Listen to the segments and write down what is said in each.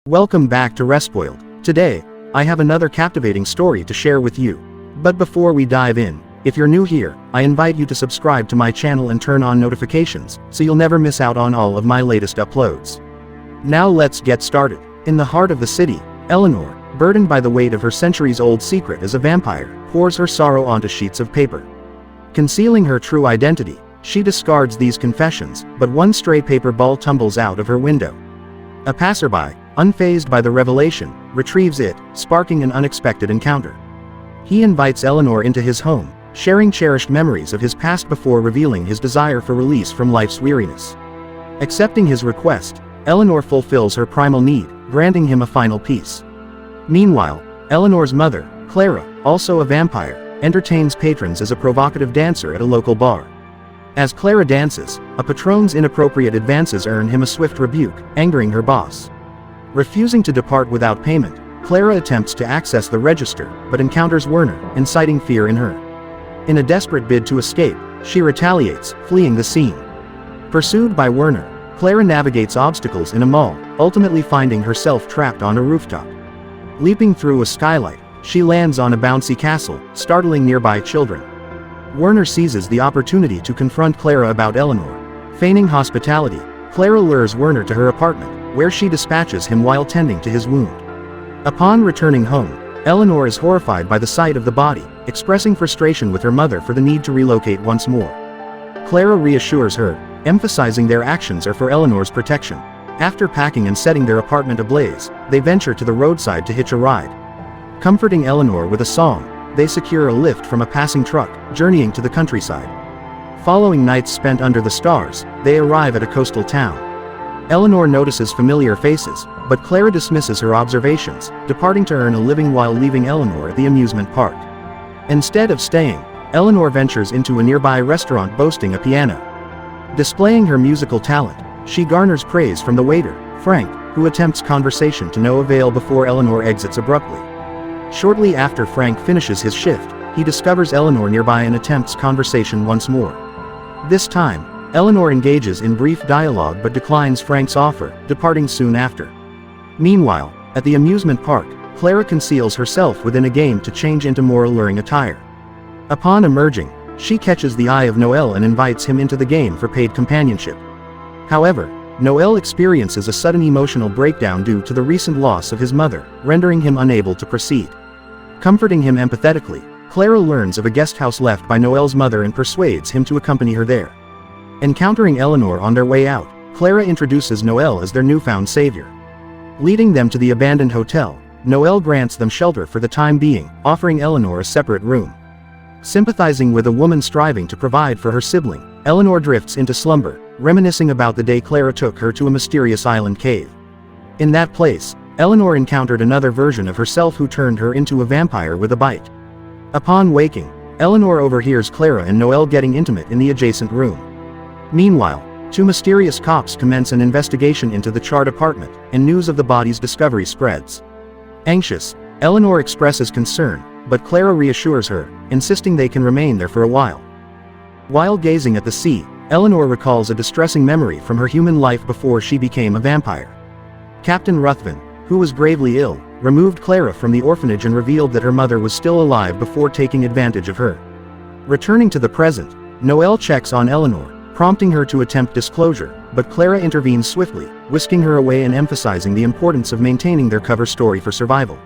Welcome back to Respoiled. Today, I have another captivating story to share with you. But before we dive in, if you're new here, I invite you to subscribe to my channel and turn on notifications, so you'll never miss out on all of my latest uploads. Now let's get started. In the heart of the city, Eleanor, burdened by the weight of her centuries-old secret as a vampire, pours her sorrow onto sheets of paper. Concealing her true identity, she discards these confessions, but one stray paper ball tumbles out of her window. A passerby, unfazed by the revelation, retrieves it, sparking an unexpected encounter. He invites Eleanor into his home, sharing cherished memories of his past before revealing his desire for release from life's weariness. Accepting his request, Eleanor fulfills her primal need, granting him a final peace. Meanwhile, Eleanor's mother, Clara, also a vampire, entertains patrons as a provocative dancer at a local bar. As Clara dances, a patron's inappropriate advances earn him a swift rebuke, angering her boss. Refusing to depart without payment, Clara attempts to access the register, but encounters Werner, inciting fear in her. In a desperate bid to escape, she retaliates, fleeing the scene. Pursued by Werner, Clara navigates obstacles in a mall, ultimately finding herself trapped on a rooftop. Leaping through a skylight, she lands on a bouncy castle, startling nearby children. Werner seizes the opportunity to confront Clara about Eleanor. Feigning hospitality, Clara lures Werner to her apartment, where she dispatches him while tending to his wound. Upon returning home, Eleanor is horrified by the sight of the body, expressing frustration with her mother for the need to relocate once more. Clara reassures her, emphasizing their actions are for Eleanor's protection. After packing and setting their apartment ablaze, they venture to the roadside to hitch a ride. Comforting Eleanor with a song, they secure a lift from a passing truck, journeying to the countryside. Following nights spent under the stars, they arrive at a coastal town. Eleanor notices familiar faces, but Clara dismisses her observations, departing to earn a living while leaving Eleanor at the amusement park. Instead of staying, Eleanor ventures into a nearby restaurant boasting a piano. Displaying her musical talent, she garners praise from the waiter, Frank, who attempts conversation to no avail before Eleanor exits abruptly. Shortly after Frank finishes his shift, he discovers Eleanor nearby and attempts conversation once more. This time, Eleanor engages in brief dialogue but declines Frank's offer, departing soon after. Meanwhile, at the amusement park, Clara conceals herself within a game to change into more alluring attire. Upon emerging, she catches the eye of Noel and invites him into the game for paid companionship. However, Noel experiences a sudden emotional breakdown due to the recent loss of his mother, rendering him unable to proceed. Comforting him empathetically, Clara learns of a guest house left by Noel's mother and persuades him to accompany her there. Encountering Eleanor on their way out, Clara introduces Noel as their newfound savior. Leading them to the abandoned hotel, Noel grants them shelter for the time being, offering Eleanor a separate room. Sympathizing with a woman striving to provide for her sibling, Eleanor drifts into slumber, reminiscing about the day Clara took her to a mysterious island cave. In that place, Eleanor encountered another version of herself who turned her into a vampire with a bite. Upon waking, Eleanor overhears Clara and Noel getting intimate in the adjacent room. Meanwhile, two mysterious cops commence an investigation into the charred apartment, and news of the body's discovery spreads. Anxious, Eleanor expresses concern, but Clara reassures her, insisting they can remain there for a while. While gazing at the sea, Eleanor recalls a distressing memory from her human life before she became a vampire. Captain Ruthven, who was gravely ill, removed Clara from the orphanage and revealed that her mother was still alive before taking advantage of her. Returning to the present, Noel checks on Eleanor, prompting her to attempt disclosure, but Clara intervenes swiftly, whisking her away and emphasizing the importance of maintaining their cover story for survival.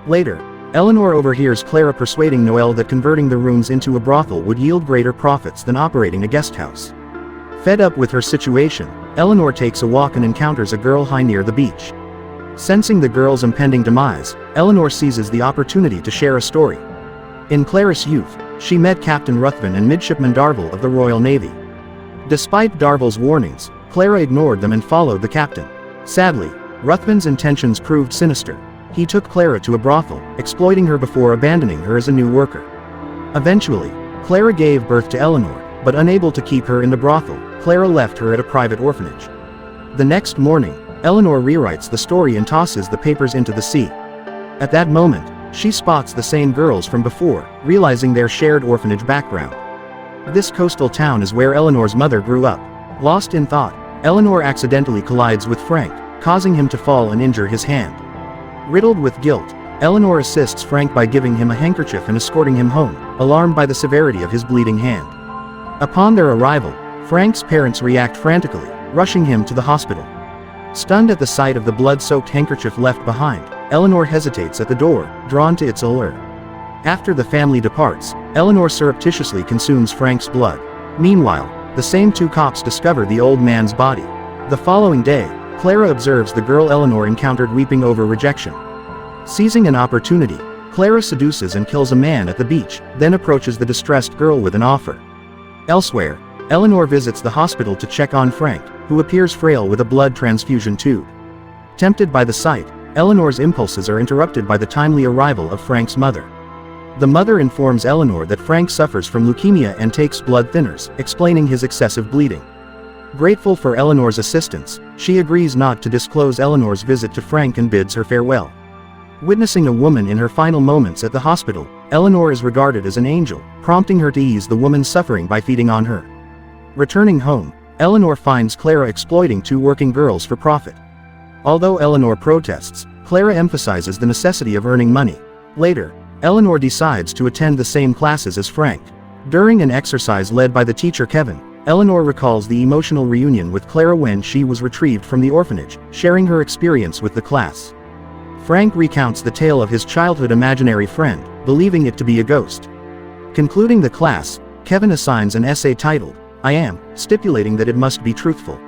Later, Eleanor overhears Clara persuading Noel that converting the rooms into a brothel would yield greater profits than operating a guest house. Fed up with her situation, Eleanor takes a walk and encounters a girl high near the beach. Sensing the girl's impending demise, Eleanor seizes the opportunity to share a story. In Clara's youth, she met Captain Ruthven and Midshipman Darvel of the Royal Navy. Despite Darvel's warnings, Clara ignored them and followed the captain. Sadly, Ruthven's intentions proved sinister. He took Clara to a brothel, exploiting her before abandoning her as a new worker. Eventually, Clara gave birth to Eleanor, but unable to keep her in the brothel, Clara left her at a private orphanage. The next morning, Eleanor rewrites the story and tosses the papers into the sea. At that moment, she spots the same girls from before, realizing their shared orphanage background. This coastal town is where Eleanor's mother grew up. Lost in thought, Eleanor accidentally collides with Frank, causing him to fall and injure his hand. Riddled with guilt, Eleanor assists Frank by giving him a handkerchief and escorting him home, alarmed by the severity of his bleeding hand. Upon their arrival, Frank's parents react frantically, rushing him to the hospital. Stunned at the sight of the blood-soaked handkerchief left behind, Eleanor hesitates at the door, drawn to its allure. After the family departs, Eleanor surreptitiously consumes Frank's blood. Meanwhile, the same two cops discover the old man's body. The following day, Clara observes the girl Eleanor encountered weeping over rejection. Seizing an opportunity, Clara seduces and kills a man at the beach, then approaches the distressed girl with an offer. Elsewhere, Eleanor visits the hospital to check on Frank, who appears frail with a blood transfusion tube. Tempted by the sight, Eleanor's impulses are interrupted by the timely arrival of Frank's mother. The mother informs Eleanor that Frank suffers from leukemia and takes blood thinners, explaining his excessive bleeding. Grateful for Eleanor's assistance, she agrees not to disclose Eleanor's visit to Frank and bids her farewell. Witnessing a woman in her final moments at the hospital, Eleanor is regarded as an angel, prompting her to ease the woman's suffering by feeding on her. Returning home, Eleanor finds Clara exploiting two working girls for profit. Although Eleanor protests, Clara emphasizes the necessity of earning money. Later, Eleanor decides to attend the same classes as Frank. During an exercise led by the teacher Kevin, Eleanor recalls the emotional reunion with Clara when she was retrieved from the orphanage, sharing her experience with the class. Frank recounts the tale of his childhood imaginary friend, believing it to be a ghost. Concluding the class, Kevin assigns an essay titled, "I Am," stipulating that it must be truthful.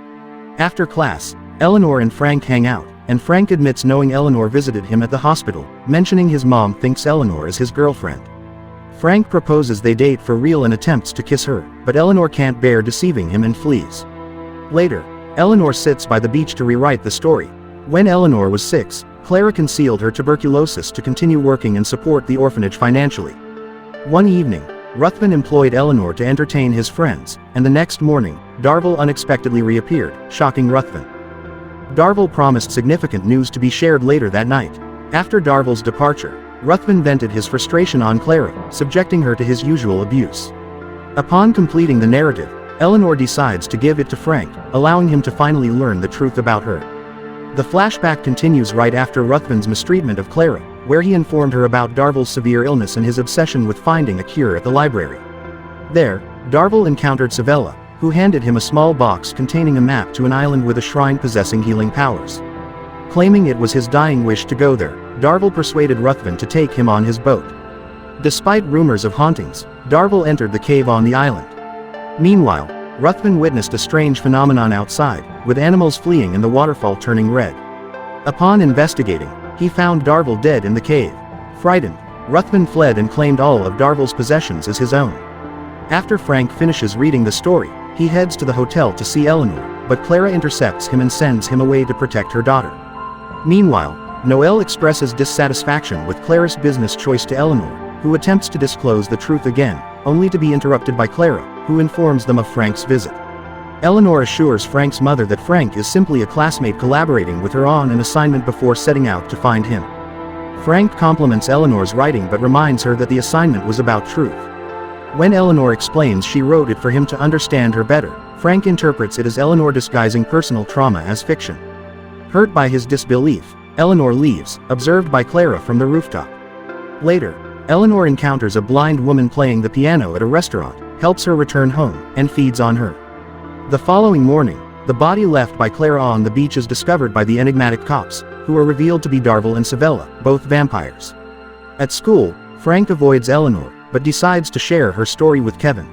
After class, Eleanor and Frank hang out, and Frank admits knowing Eleanor visited him at the hospital, mentioning his mom thinks Eleanor is his girlfriend. Frank proposes they date for real and attempts to kiss her, but Eleanor can't bear deceiving him and flees. Later, Eleanor sits by the beach to rewrite the story. When Eleanor was 6, Clara concealed her tuberculosis to continue working and support the orphanage financially. One evening, Ruthven employed Eleanor to entertain his friends, and the next morning, Darvel unexpectedly reappeared, shocking Ruthven. Darvel promised significant news to be shared later that night. After Darvel's departure, Ruthven vented his frustration on Clara, subjecting her to his usual abuse. Upon completing the narrative, Eleanor decides to give it to Frank, allowing him to finally learn the truth about her. The flashback continues right after Ruthven's mistreatment of Clara, where he informed her about Darvel's severe illness and his obsession with finding a cure at the library. There, Darvel encountered Savella, who handed him a small box containing a map to an island with a shrine possessing healing powers. Claiming it was his dying wish to go there, Darvel persuaded Ruthven to take him on his boat. Despite rumors of hauntings, Darvel entered the cave on the island. Meanwhile, Ruthven witnessed a strange phenomenon outside, with animals fleeing and the waterfall turning red. Upon investigating, he found Darvel dead in the cave. Frightened, Ruthven fled and claimed all of Darvel's possessions as his own. After Frank finishes reading the story, he heads to the hotel to see Eleanor, but Clara intercepts him and sends him away to protect her daughter. Meanwhile, Noelle expresses dissatisfaction with Clara's business choice to Eleanor, who attempts to disclose the truth again, only to be interrupted by Clara, who informs them of Frank's visit. Eleanor assures Frank's mother that Frank is simply a classmate collaborating with her on an assignment before setting out to find him. Frank compliments Eleanor's writing but reminds her that the assignment was about truth. When Eleanor explains she wrote it for him to understand her better, Frank interprets it as Eleanor disguising personal trauma as fiction. Hurt by his disbelief, Eleanor leaves, observed by Clara from the rooftop. Later, Eleanor encounters a blind woman playing the piano at a restaurant, helps her return home, and feeds on her. The following morning, the body left by Clara on the beach is discovered by the enigmatic cops, who are revealed to be Darvel and Savella, both vampires. At school, Frank avoids Eleanor, but decides to share her story with Kevin.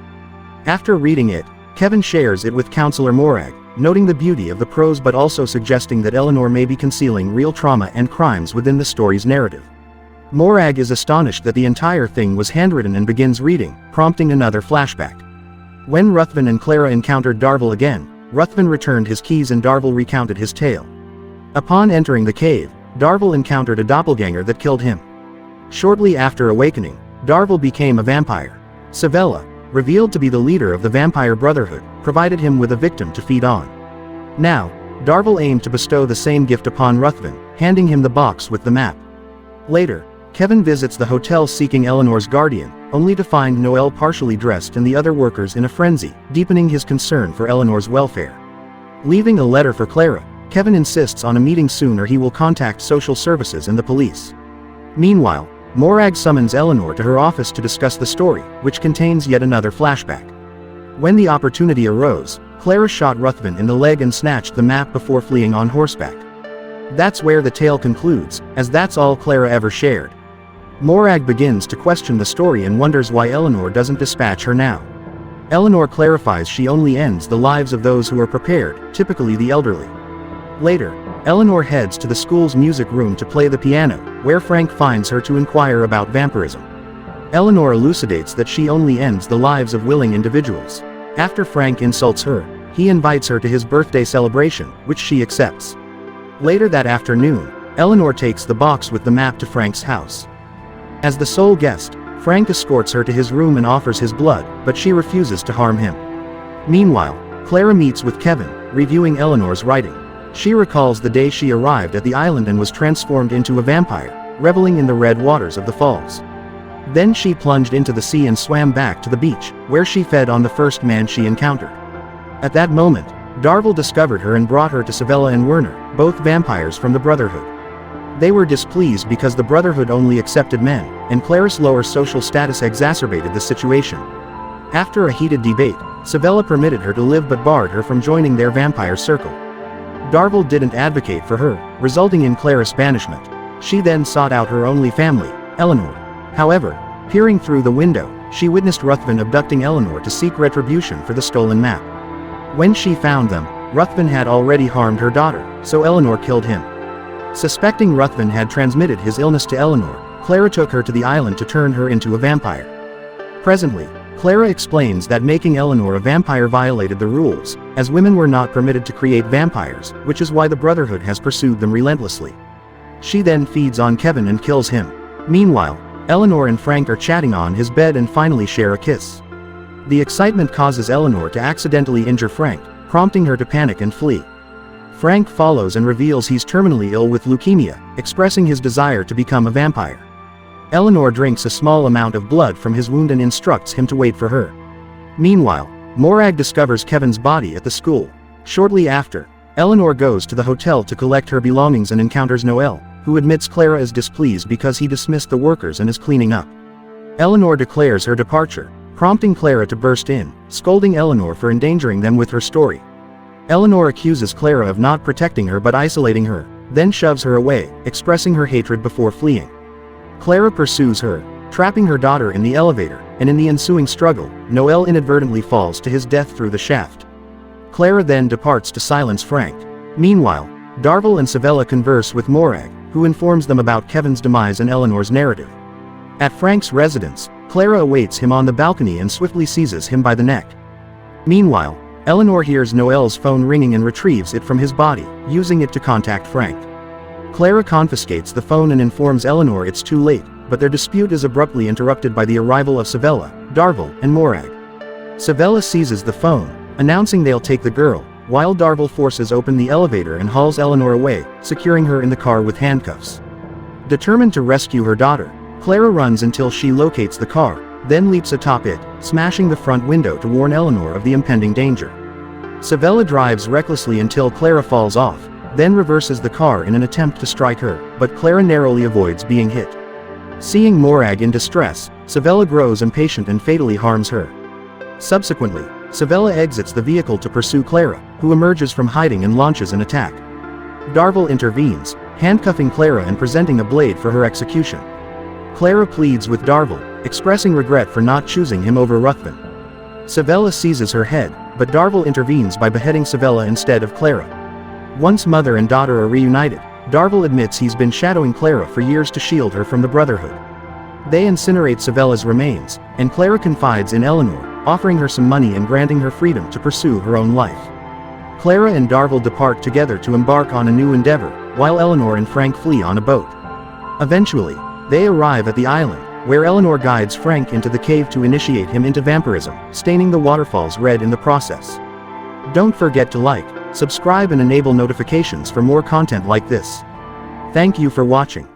After reading it, Kevin shares it with Counselor Morag, noting the beauty of the prose but also suggesting that Eleanor may be concealing real trauma and crimes within the story's narrative. Morag is astonished that the entire thing was handwritten and begins reading, prompting another flashback. When Ruthven and Clara encountered Darvel again, Ruthven returned his keys and Darvel recounted his tale. Upon entering the cave, Darvel encountered a doppelganger that killed him. Shortly after awakening, Darvel became a vampire. Savella, revealed to be the leader of the Vampire Brotherhood, provided him with a victim to feed on. Now, Darvel aimed to bestow the same gift upon Ruthven, handing him the box with the map. Later, Kevin visits the hotel seeking Eleanor's guardian, only to find Noelle partially dressed and the other workers in a frenzy, deepening his concern for Eleanor's welfare. Leaving a letter for Clara, Kevin insists on a meeting soon or he will contact social services and the police. Meanwhile, Morag summons Eleanor to her office to discuss the story, which contains yet another flashback. When the opportunity arose, Clara shot Ruthven in the leg and snatched the map before fleeing on horseback. That's where the tale concludes, as that's all Clara ever shared. Morag begins to question the story and wonders why Eleanor doesn't dispatch her now. Eleanor clarifies she only ends the lives of those who are prepared, typically the elderly. Later, Eleanor heads to the school's music room to play the piano, where Frank finds her to inquire about vampirism. Eleanor elucidates that she only ends the lives of willing individuals. After Frank insults her, he invites her to his birthday celebration, which she accepts. Later that afternoon, Eleanor takes the box with the map to Frank's house. As the sole guest, Frank escorts her to his room and offers his blood, but she refuses to harm him. Meanwhile, Clara meets with Kevin, reviewing Eleanor's writing. She recalls the day she arrived at the island and was transformed into a vampire, reveling in the red waters of the falls. Then she plunged into the sea and swam back to the beach, where she fed on the first man she encountered. At that moment, Darvel discovered her and brought her to Savella and Werner, both vampires from the Brotherhood. They were displeased because the Brotherhood only accepted men, and Clara's lower social status exacerbated the situation. After a heated debate, Savella permitted her to live but barred her from joining their vampire circle. Darvel didn't advocate for her, resulting in Clara's banishment. She then sought out her only family, Eleanor. However, peering through the window, she witnessed Ruthven abducting Eleanor to seek retribution for the stolen map. When she found them, Ruthven had already harmed her daughter, so Eleanor killed him. Suspecting Ruthven had transmitted his illness to Eleanor, Clara took her to the island to turn her into a vampire. Presently, Clara explains that making Eleanor a vampire violated the rules, as women were not permitted to create vampires, which is why the Brotherhood has pursued them relentlessly. She then feeds on Kevin and kills him. Meanwhile, Eleanor and Frank are chatting on his bed and finally share a kiss. The excitement causes Eleanor to accidentally injure Frank, prompting her to panic and flee. Frank follows and reveals he's terminally ill with leukemia, expressing his desire to become a vampire. Eleanor drinks a small amount of blood from his wound and instructs him to wait for her. Meanwhile, Morag discovers Kevin's body at the school. Shortly after, Eleanor goes to the hotel to collect her belongings and encounters Noel, who admits Clara is displeased because he dismissed the workers and is cleaning up. Eleanor declares her departure, prompting Clara to burst in, scolding Eleanor for endangering them with her story. Eleanor accuses Clara of not protecting her but isolating her, then shoves her away, expressing her hatred before fleeing. Clara pursues her, trapping her daughter in the elevator, and in the ensuing struggle, Noel inadvertently falls to his death through the shaft. Clara then departs to silence Frank. Meanwhile, Darvel and Savella converse with Morag, who informs them about Kevin's demise and Eleanor's narrative. At Frank's residence, Clara awaits him on the balcony and swiftly seizes him by the neck. Meanwhile, Eleanor hears Noel's phone ringing and retrieves it from his body, using it to contact Frank. Clara confiscates the phone and informs Eleanor it's too late, but their dispute is abruptly interrupted by the arrival of Savella, Darvel, and Morag. Savella seizes the phone, announcing they'll take the girl, while Darvel forces open the elevator and hauls Eleanor away, securing her in the car with handcuffs. Determined to rescue her daughter, Clara runs until she locates the car, then leaps atop it, smashing the front window to warn Eleanor of the impending danger. Savella drives recklessly until Clara falls off, then reverses the car in an attempt to strike her, but Clara narrowly avoids being hit. Seeing Morag in distress, Savella grows impatient and fatally harms her. Subsequently, Savella exits the vehicle to pursue Clara, who emerges from hiding and launches an attack. Darvel intervenes, handcuffing Clara and presenting a blade for her execution. Clara pleads with Darvel, expressing regret for not choosing him over Ruthven. Savella seizes her head, but Darvel intervenes by beheading Savella instead of Clara. Once mother and daughter are reunited, Darvel admits he's been shadowing Clara for years to shield her from the Brotherhood. They incinerate Savella's remains, and Clara confides in Eleanor, offering her some money and granting her freedom to pursue her own life. Clara and Darvel depart together to embark on a new endeavor, while Eleanor and Frank flee on a boat. Eventually, they arrive at the island, where Eleanor guides Frank into the cave to initiate him into vampirism, staining the waterfalls red in the process. Don't forget to like, subscribe and enable notifications for more content like this. Thank you for watching.